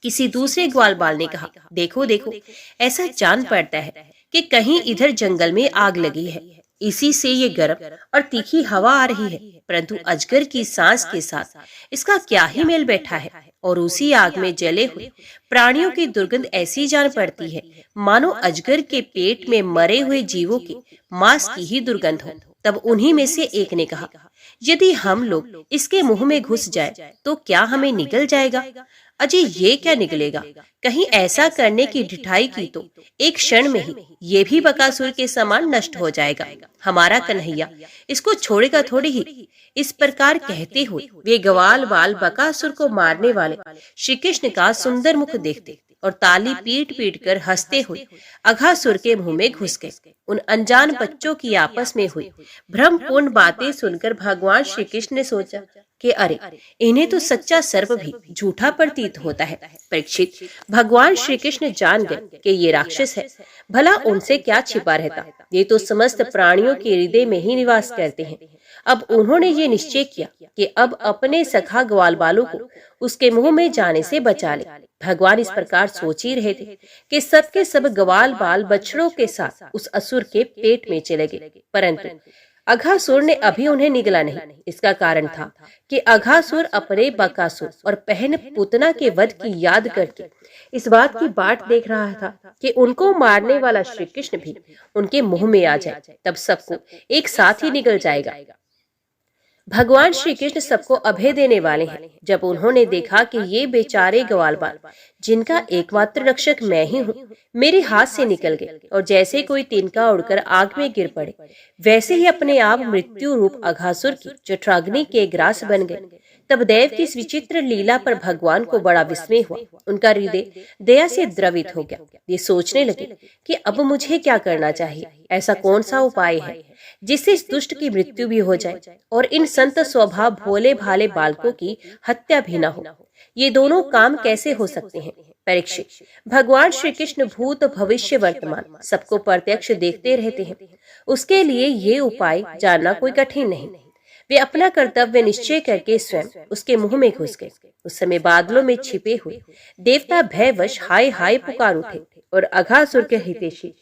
किसी दूसरे ग्वाल बाल ने कहा, देखो देखो, ऐसा जान पड़ता है कि कहीं इधर जंगल में आग लगी है, इसी से ये गर्म और तीखी हवा आ रही है, परंतु अजगर की सांस के साथ इसका क्या ही मेल बैठा है, और उसी आग में जले हुए प्राणियों की दुर्गंध ऐसी जान पड़ती है मानो अजगर के पेट में मरे हुए जीवों के मांस की ही दुर्गंध हो। तब उन्हीं में से एक ने कहा, यदि हम लोग इसके मुंह में घुस जाए तो क्या हमें निगल जाएगा? अजय, ये क्या निकलेगा? कहीं ऐसा करने की ढिठाई की तो एक क्षण में ही ये भी बकासुर के समान नष्ट हो जाएगा। हमारा कन्हैया इसको छोड़ेगा थोड़ी ही। इस प्रकार कहते हुए वे ग्वाल बाल बकासुर को मारने वाले श्री कृष्ण का सुंदर मुख देखते और ताली पीट पीट कर हंसते हुए अघासुर के मुंह में घुस गए। उन अनजान बच्चों की आपस में हुई भ्रमपूर्ण बातें सुनकर भगवान श्री कृष्ण ने सोचा कि अरे, इन्हें तो सच्चा सर्प भी झूठा प्रतीत होता है। परीक्षित, भगवान श्री कृष्ण जान गए कि ये राक्षस है, भला उनसे क्या छिपा रहता, ये तो समस्त प्राणियों के हृदय में ही निवास करते हैं। अब उन्होंने ये निश्चय किया कि अब अपने सखा ग्वाल बालों को उसके मुंह में जाने से बचा ले। भगवान इस प्रकार सोच ही रहे थे कि सबके सब ग्वाल बाल बछड़ों के साथ उस असुर के पेट में चले गए, परंतु अघासुर ने अभी उन्हें निगला नहीं। इसका कारण था कि अघासुर अपने बकासुर और बहन पूतना के वध की याद करके इस बात की बाट देख रहा था कि उनको मारने वाला श्री कृष्ण भी उनके मुंह में आ जाए, तब सबको एक साथ ही निगल जाएगा। भगवान श्री कृष्ण सबको अभय देने वाले हैं। जब उन्होंने देखा कि ये बेचारे ग्वाल बाल, जिनका एकमात्र रक्षक मैं ही हूँ, मेरे हाथ से निकल गए और जैसे कोई तिनका उड़कर आग में गिर पड़े, वैसे ही अपने आप मृत्यु रूप अघासुर की जठराग्नि के ग्रास बन गए, तब देव की इस विचित्र लीला पर भगवान को बड़ा विस्मय हुआ। उनका हृदय दया से द्रवित हो गया। ये सोचने लगे कि अब मुझे क्या करना चाहिए, ऐसा कौन सा उपाय है जिससे इस दुष्ट की मृत्यु भी हो जाए और इन संत स्वभाव भोले भाले बालकों की हत्या भी न हो। ये दोनों काम कैसे हो सकते हैं? परीक्षित, भगवान श्री कृष्ण भूत भविष्य वर्तमान सबको प्रत्यक्ष देखते रहते हैं। उसके लिए ये उपाय जानना कोई कठिन नहीं। वे अपना कर्तव्य निश्चय करके स्वयं उसके मुंह में घुस गए। उस समय बादलों में छिपे हुए देवता भयवश हाय हाय पुकार उठे और अघासुर के हितैषी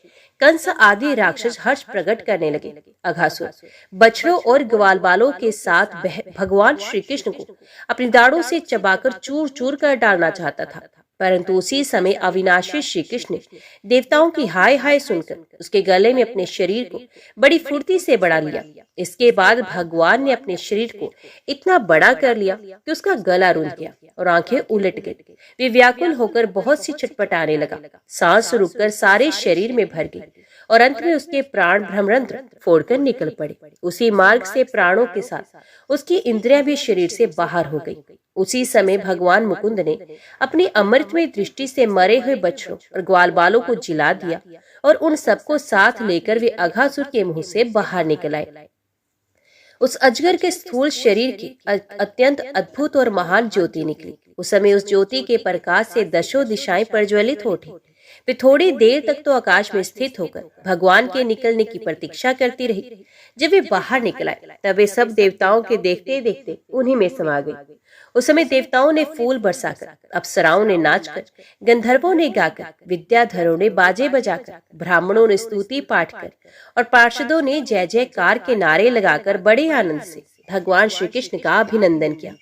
कंस आदि राक्षस हर्ष प्रकट करने लगे। अघासुर बछड़ों और ग्वाल बालों के साथ भगवान श्री कृष्ण को अपनी दाढ़ों से चबाकर चूर चूर कर डालना चाहता था, परंतु उसी समय अविनाशी श्री कृष्ण ने देवताओं की हाय हाय सुनकर उसके गले में अपने शरीर को बड़ी फुर्ती से बढ़ा लिया। इसके बाद भगवान ने अपने शरीर को इतना बड़ा कर लिया कि उसका गला रुंध गया और आंखें उलट गई। वे व्याकुल होकर बहुत सी छटपटाने लगा। सांस रुककर सारे शरीर में भर गई और अंत में उसके प्राण ब्रह्मरंध्र फोड़कर निकल पड़े। उसी मार्ग से प्राणों के साथ उसकी इंद्रियां भी शरीर से बाहर हो गई। उसी समय भगवान मुकुंद ने अपनी अमृतमय दृष्टि से मरे हुए बछड़ों और ग्वाल बालों को जिला दिया और उन सबको साथ लेकर वे अघासुर के मुंह से बाहर निकल आए। उस अजगर के स्थूल शरीर की अत्यंत अद्भुत और महान ज्योति निकली। उस समय उस ज्योति के प्रकाश से दशों दिशाएं प्रज्वलित हो उठी। वे थोड़ी देर तक तो आकाश में स्थित होकर भगवान के निकलने की प्रतीक्षा करती रही। जब वे बाहर निकल आए तब वे सब देवताओं के देखते देखते उन्हीं में समा गई। उस समय देवताओं ने फूल बरसाकर, अप्सराओं ने नाचकर, गंधर्वों ने गाकर, विद्याधरों ने बाजे बजाकर, ब्राह्मणों ने स्तुति पाठ कर और पार्षदों ने जय जयकार के नारे लगाकर बड़े आनंद से भगवान श्री कृष्ण का अभिनंदन किया,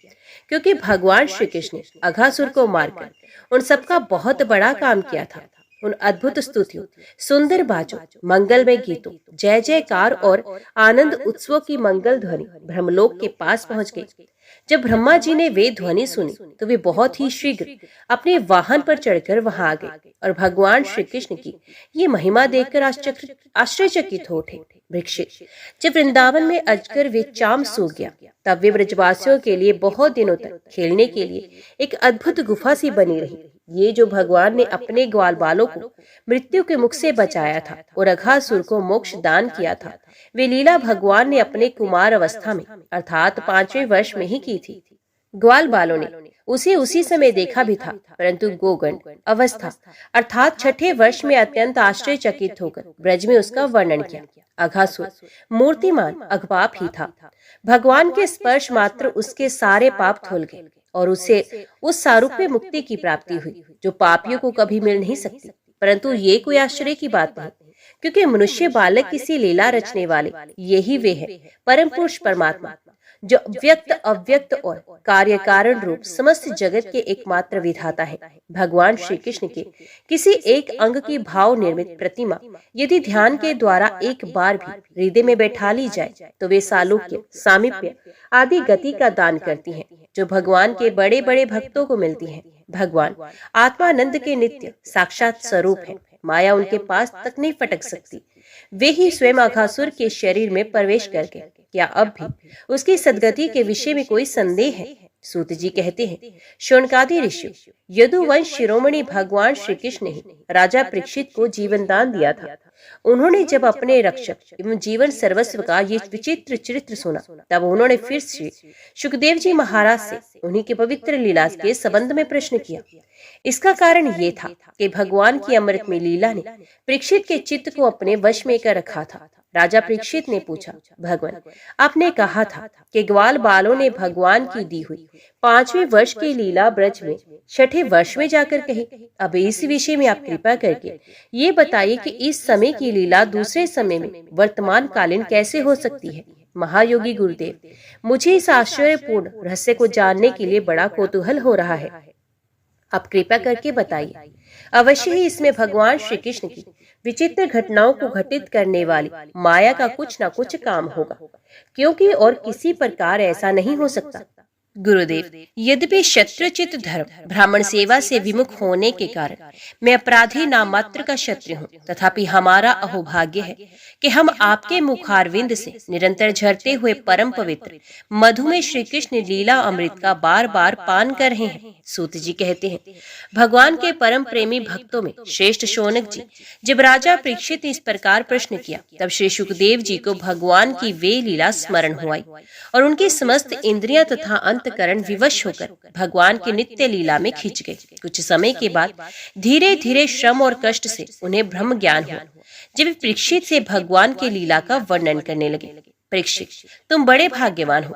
क्योंकि भगवान श्री कृष्ण ने अघासुर को मारकर उन सबका बहुत बड़ा काम किया था। उन अद्भुत स्तुतियों, सुंदर बाजों, मंगलमय गीतों, जय जयकार और आनंद उत्सवों की मंगल ध्वनि ब्रह्मलोक के पास पहुंच गई। जब ब्रह्मा जी ने वे ध्वनि सुनी तो वे बहुत ही शीघ्र अपने वाहन पर चढ़कर वहां आ गए और भगवान श्री कृष्ण की ये महिमा देखकर आश्चर्यचकित हो उठे। परीक्षित, जब वृंदावन में अजगर वे चाम सूख गया तब वे ब्रजवासियों के लिए बहुत दिनों तक खेलने के लिए एक अद्भुत गुफा सी बनी रही। ये जो भगवान ने अपने ग्वाल बालों को मृत्यु के मुख से बचाया था और अघासुर को मोक्ष दान किया था, वे लीला भगवान ने अपने कुमार अवस्था में अर्थात 5वें वर्ष में ही की थी। ग्वाल बालों ने उसे उसी समय देखा भी था, परंतु गोगण अवस्था अर्थात 6ठे वर्ष में अत्यंत आश्चर्यचकित होकर ब्रज में उसका वर्णन किया। अघासुर मूर्तिमान अघपाप ही था। भगवान के स्पर्श मात्र उसके सारे पाप धुल गए और उसे उस सारूप्य मुक्ति की प्राप्ति हुई जो पापियों को कभी मिल नहीं सकती। परंतु ये कोई आश्चर्य की बात नहीं, क्योंकि मनुष्य बालक किसी लीला रचने वाले यही वे है परम पुरुष परमात्मा, जो व्यक्त अव्यक्त और कार्य कारण रूप समस्त जगत के एकमात्र विधाता है। भगवान श्री कृष्ण के किसी एक अंग की भाव निर्मित प्रतिमा यदि ध्यान के द्वारा एक बार भी हृदय में बैठा ली जाए तो वे सालुक्य, सामीप्य आदि गति का दान करती हैं, जो भगवान के बड़े बड़े भक्तों को मिलती हैं। भगवान आत्मानंद के नित्य साक्षात स्वरूप है। माया उनके पास तक नहीं फटक सकती। वे ही स्वयं अघासुर के शरीर में प्रवेश करके क्या अब भी उसकी सदगति के विषय में कोई संदेह है? सूत जी कहते हैं, शौनकादि ऋषि यदुवंश शिरोमणि भगवान श्री कृष्ण ने ही राजा परीक्षित को जीवन दान दिया था। उन्होंने जब अपने रक्षक एवं जीवन सर्वस्व का ये विचित्र चरित्र सुना तब उन्होंने फिर से सुखदेव जी महाराज से उन्हीं के पवित्र लीला के संबंध में प्रश्न किया। इसका कारण ये था कि भगवान की अमृत में लीला ने परीक्षित के चित्त को अपने वश में कर रखा था। राजा परीक्षित ने पूछा, भगवान आपने कहा था कि ग्वाल बालों ने भगवान की दी हुई 5वें वर्ष की लीला ब्रज में 6ठे वर्ष में जाकर कही। अब इस विषय में आप कृपा करके ये बताइए कि इस समय की लीला दूसरे समय में वर्तमान कालीन कैसे हो सकती है? महायोगी गुरुदेव, मुझे इस आश्चर्यपूर्ण रहस्य को जानने के लिए बड़ा कौतूहल हो रहा है। आप कृपा करके बताइए। अवश्य ही इसमें भगवान श्री कृष्ण की विचित्र घटनाओं को घटित करने वाली माया का कुछ न कुछ काम होगा, क्योंकि और किसी प्रकार ऐसा नहीं हो सकता। गुरुदेव, यद्यपि शत्रुचित धर्म ब्राह्मण सेवा से विमुख होने के कारण मैं अपराधी नाम मात्र का शत्रु हूँ, तथापि हमारा अहोभाग्य है कि हम आपके मुखारविंद से निरंतर झरते हुए परम पवित्र मधु में श्री कृष्ण लीला अमृत का बार बार पान कर रहे हैं। सूत जी कहते हैं, भगवान के परम प्रेमी भक्तों में श्रेष्ठ शौनक जी जब राजा परीक्षित ने इस प्रकार प्रश्न किया तब श्री सुखदेव जी को भगवान की वे लीला स्मरण हो आई और उनकी समस्त इंद्रियां तथा अंतकरण विवश होकर भगवान की नित्य लीला में खिंच गए। कुछ समय के बाद धीरे धीरे श्रम और कष्ट से उन्हें ब्रह्म ज्ञान हुआ। जब वे परीक्षित से भगवान के लीला का वर्णन करने लगे, परीक्षित तुम बड़े भाग्यवान हो,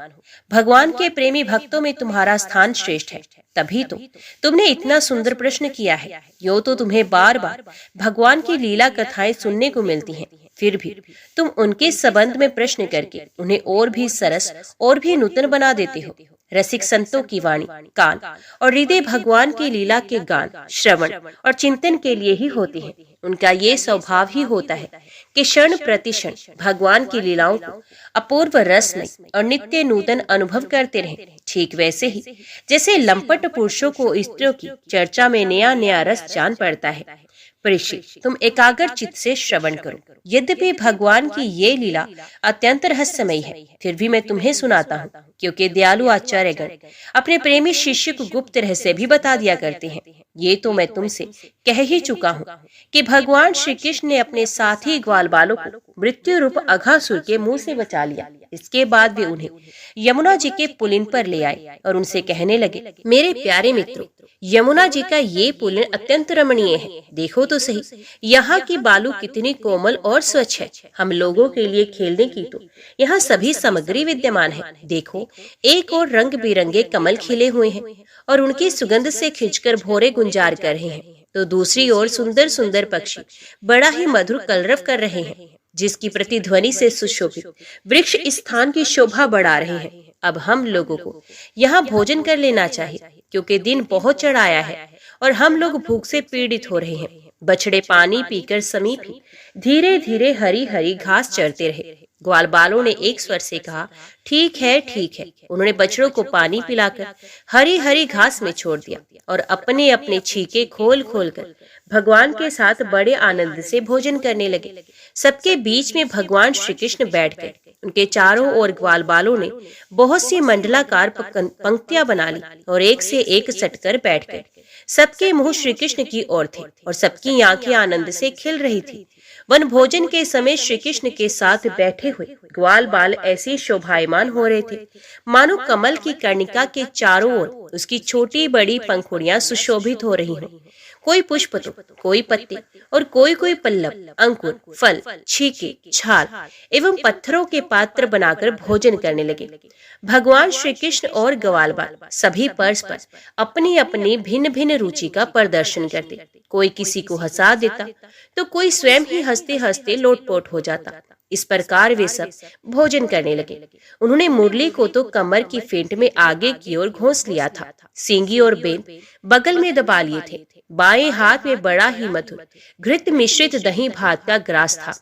भगवान के प्रेमी भक्तों में तुम्हारा स्थान श्रेष्ठ है, तभी तो तुमने इतना सुंदर प्रश्न किया है। यो तो तुम्हें बार बार भगवान की लीला कथाएं सुनने को मिलती हैं, फिर भी तुम उनके संबंध में प्रश्न करके उन्हें और भी सरस और भी नूतन बना देते हो। रसिक संतों की वाणी, कान और हृदय भगवान की लीला के गान, श्रवण और चिंतन के लिए ही होते हैं। उनका ये स्वभाव ही होता है कि क्षण प्रतिक्षण भगवान की लीलाओं को अपूर्व रसमय और नित्य नूतन अनुभव करते रहें। ठीक वैसे ही जैसे लंपट पुरुषों को स्त्रियों की चर्चा में नया नया रस जान पड़ता है। परीक्षित, तुम एकाग्र चित्त से श्रवण करो। यद्यपि भगवान की ये लीला अत्यंत रहस्यमयी है, फिर भी मैं तुम्हें सुनाता हूँ। क्योंकि दयालु आचार्यगण अपने प्रेमी शिष्य को गुप्त रहस्य भी बता दिया करते हैं। ये तो मैं तुमसे कह ही चुका हूँ कि भगवान श्री कृष्ण ने अपने साथी ग्वाल बालों को मृत्यु रूप अघासुर के मुंह से बचा लिया। इसके बाद वे उन्हें यमुना जी के पुलिन पर ले आए और उनसे कहने लगे, मेरे प्यारे मित्रों, यमुना जी का ये पुलिन अत्यंत रमणीय है। देखो तो सही, यहाँ की बालू कितनी कोमल और स्वच्छ है। हम लोगों के लिए खेलने की तो यहाँ सभी सामग्री विद्यमान है। देखो, एक और रंग बिरंगे कमल खिले हुए हैं और उनकी सुगंध से खिंचकर भौरे गुंजार कर रहे हैं, तो दूसरी ओर सुंदर सुंदर पक्षी बड़ा ही मधुर कलरव कर रहे हैं, जिसकी प्रतिध्वनि से सुशोभित वृक्ष इस स्थान की शोभा बढ़ा रहे हैं। अब हम लोगों को यहाँ भोजन कर लेना चाहिए, क्योंकि दिन बहुत चढ़ आया है और हम लोग भूख से पीड़ित हो रहे हैं। बछड़े पानी पीकर समीप ही धीरे धीरे हरी हरी घास चरते रहे। ग्वाल बालों ने एक स्वर से कहा, ठीक है ठीक है। उन्होंने बछड़ों को पानी पिलाकर हरी हरी घास में छोड़ दिया और अपने अपने छीके खोल खोल कर भगवान के साथ बड़े आनंद से भोजन करने लगे। सबके बीच में भगवान श्री कृष्ण बैठ गए। उनके चारों ओर ग्वाल बालों ने बहुत सी मंडलाकार पंक्तियां बना ली और एक से एक सटकर बैठ गए। सबके मुंह श्री कृष्ण की ओर थे और सबकी आंखें आनंद से खिल रही थी। वन भोजन के समय श्री कृष्ण के साथ बैठे हुए ग्वाल बाल ऐसे शोभायमान हो रहे थे मानो कमल की कर्णिका के चारों ओर उसकी छोटी बड़ी पंखुड़ियां सुशोभित हो रही हों। कोई पुष्प तो कोई पत्ते और कोई कोई पल्लव, अंकुर, फल, छीके, छाल एवं पत्थरों के पात्र बनाकर भोजन करने लगे। भगवान श्री कृष्ण और ग्वाल बाल सभी परस्पर अपनी अपनी भिन्न भिन्न रुचि का प्रदर्शन करते। कोई किसी को हंसा देता तो कोई स्वयं ही हंसते हंसते लोटपोट हो जाता। इस प्रकार वे सब भोजन करने लगे। उन्होंने मुरली को तो कमर की फेंट में आगे की ओर घोंस लिया था। सींगी और बेन बगल में दबा लिए थे। बाएं हाथ में बड़ा ही मधुर घृत मिश्रित दही भात का ग्रास था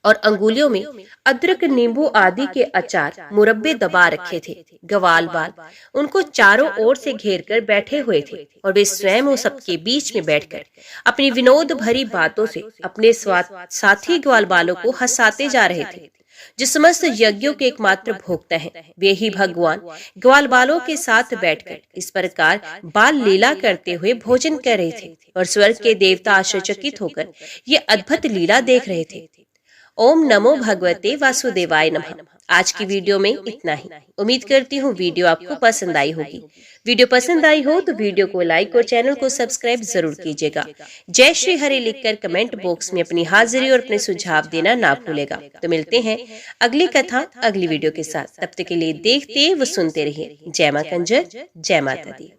और अंगुलियों में अदरक, नींबू आदि के अचार, मुरब्बे दबा रखे थे। ग्वाल बाल उनको चारों ओर से घेर कर बैठे हुए थे और वे स्वयं उस सबके बीच में बैठकर अपनी विनोद भरी बातों से अपने साथी ग्वाल बालों को हंसाते जा रहे थे। जो समस्त यज्ञों के एकमात्र भोक्ता हैं, वे ही भगवान ग्वाल बालों के साथ बैठकर इस प्रकार बाल लीला करते हुए भोजन कर रहे थे और स्वर्ग के देवता आश्चर्यचकित होकर ये अद्भुत लीला देख रहे थे। ओम नमो भगवते वासुदेवाय नमः। आज की वीडियो में इतना ही। उम्मीद करती हूँ वीडियो आपको पसंद आई होगी। वीडियो पसंद आई हो तो वीडियो को लाइक और चैनल को सब्सक्राइब जरूर कीजिएगा। जय श्री हरि लिखकर कमेंट बॉक्स में अपनी हाजिरी और अपने सुझाव देना ना भूलेगा। तो मिलते हैं अगली कथा अगली वीडियो के साथ। तब तक के लिए देखते व सुनते रहिए। जय मां कंजर, जय माता दी।